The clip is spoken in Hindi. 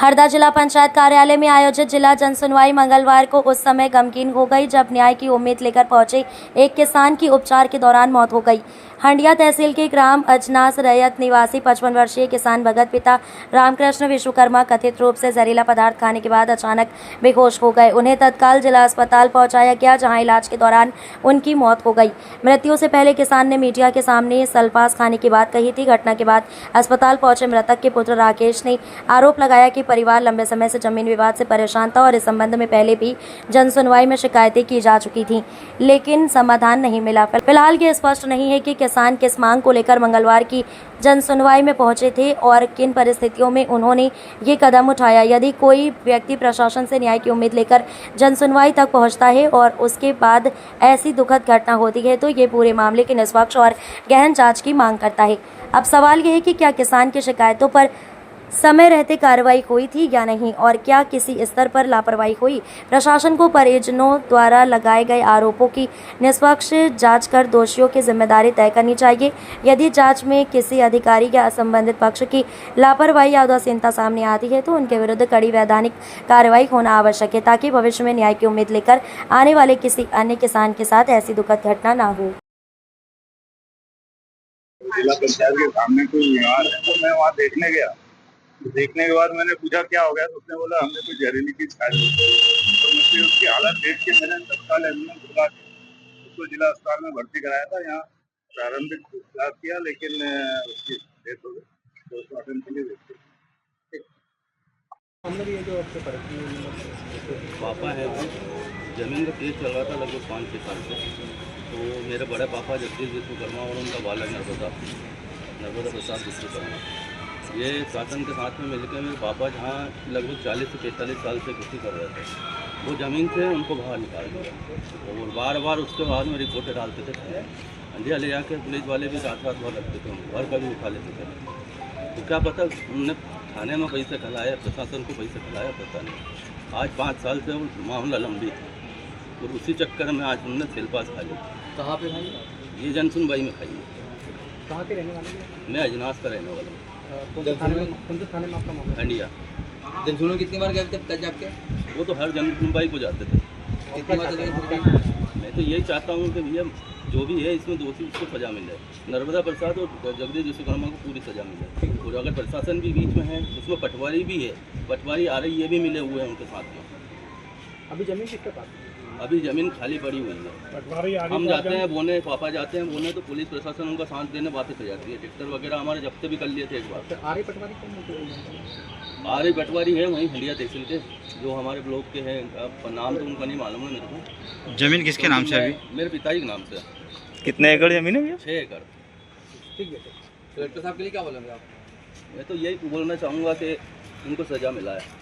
हरदा जिला पंचायत कार्यालय में आयोजित जिला जनसुनवाई मंगलवार को उस समय गमगीन हो गई जब न्याय की उम्मीद लेकर पहुंचे एक किसान की उपचार के दौरान मौत हो गई। हंडिया तहसील के ग्राम अजनास रैयत निवासी 55 वर्षीय किसान भगत पिता रामकृष्ण विश्वकर्मा कथित रूप से जहरीला पदार्थ खाने के बाद अचानक बेहोश हो गए। उन्हें तत्काल जिला अस्पताल पहुंचाया गया, जहां इलाज के दौरान उनकी मौत हो गई। मृत्यु से पहले किसान ने मीडिया के सामने सल्फास खाने की बात कही थी। घटना के बाद अस्पताल पहुंचे मृतक के पुत्र राकेश ने आरोप लगाया कि परिवार लंबे समय से जमीन विवाद से परेशान था और इस संबंध में पहले भी जनसुनवाई में शिकायतें की जा चुकी थीं, लेकिन समाधान नहीं मिला। फिलहाल ये स्पष्ट नहीं है कि किसान किस मांग को लेकर मंगलवार की जनसुनवाई में पहुंचे थे और किन परिस्थितियों में उन्होंने ये कदम उठाया। यदि कोई व्यक्ति प्रशासन से न्याय की उम्मीद लेकर जनसुनवाई तक पहुंचता है और उसके बाद ऐसी दुखद घटना होती है तो ये पूरे मामले की निष्पक्ष और गहन जांच की मांग करता है। अब सवाल ये है कि क्या किसान की शिकायतों पर समय रहते कार्रवाई हुई थी या नहीं, और क्या किसी स्तर पर लापरवाही हुई। प्रशासन को परिजनों द्वारा लगाए गए आरोपों की निष्पक्ष जांच कर दोषियों की जिम्मेदारी तय करनी चाहिए। यदि जांच में किसी अधिकारी या संबंधित पक्ष की लापरवाही या उदासीनता सामने आती है तो उनके विरुद्ध कड़ी वैधानिक कार्रवाई होना आवश्यक है, ताकि भविष्य में न्याय की उम्मीद लेकर आने वाले किसी अन्य किसान के साथ ऐसी दुखद घटना ना हो। जिला पंचायत के सामने कोई बीमार है तो मैं वहाँ देखने के बाद मैंने पूछा क्या हो गया, तो उसने बोला हमने कोई जहरीली चीज खा ली। तो मुझे उसकी हालत देख के मैंने तत्काल एम्बुलेंस बुला के उसको जिला अस्पताल में भर्ती कराया था। यहाँ प्रारंभिक उपचार किया, लेकिन उसकी डेथ हो गई। पोस्टमार्टम के लिए देखते पापा है वो जमीन का केस चल रहा था लगभग 5-6 साल से। तो मेरे बड़े पापा जगदीश विश्वकर्मा और उनका बालक नर्मदा प्रसाद विश्वकर्मा, ये शासन के साथ में मिलकर मेरे पापा जहाँ लगभग 40 से 45 साल से खेती कर रहे थे, वो ज़मीन से उनको बाहर निकाल दिया और बार बार उसके बाद में रिपोर्टें डालते थे। अंधिया ले जाकर पुलिस वाले भी रात भर लगते थे, घर का भी उठा लेते थे। तो क्या पता उनने थाने में पैसे खिलाया, प्रशासन को पैसे खिलाया, पता नहीं। आज 5 साल से वो मामला लंबी थी और उसी चक्कर में आज उनने सेल्फास खा ली। कहाँ पे भाई? ये जनसुनवाई में खाई है। कहाँ के रहने वाले? मैं अजनास का रहने वाला हूँ। कौन से थाने में आपका मामला? हंडिया। जनसुनवाई कितनी बार गए थे आपके? वो तो हर जनसुनवाई को जाते थे। कितनी बार? मैं तो यही चाहता हूँ कि भैया जो भी है इसमें दोषी उसको सज़ा मिले। नर्मदा प्रसाद और जगदीश विश्वकर्मा को पूरी सज़ा मिले। और अगर प्रशासन भी बीच में है, उसमें पटवारी भी है, पटवारी आ रही ये भी मिले हुए हैं उनके साथ में। अभी जमीन किसके पास? अभी ज़मीन खाली पड़ी हुई है। हम जाते हैं बोने, पापा जाते हैं बोने, तो पुलिस प्रशासन उनका साथ देने वापस हो जाती है। ट्रैक्टर वगैरह हमारे जब्ते भी कर लिए थे एक बार। आरी पटवारी कौन? आरी पटवारी है वहीं हंडिया तहसील के, जो हमारे ब्लॉक के हैं। अब नाम तो उनका नहीं मालूम है मेरे को। जमीन किसके नाम से अभी? मेरे पिताजी के नाम से। कितने एकड़ जमीन है भैया? 6 एकड़। ठीक है। कलेक्टर साहब के लिए क्या बोलेंगे आप? मैं तो यही बोलना चाहूँगा कि उनको सज़ा मिला है।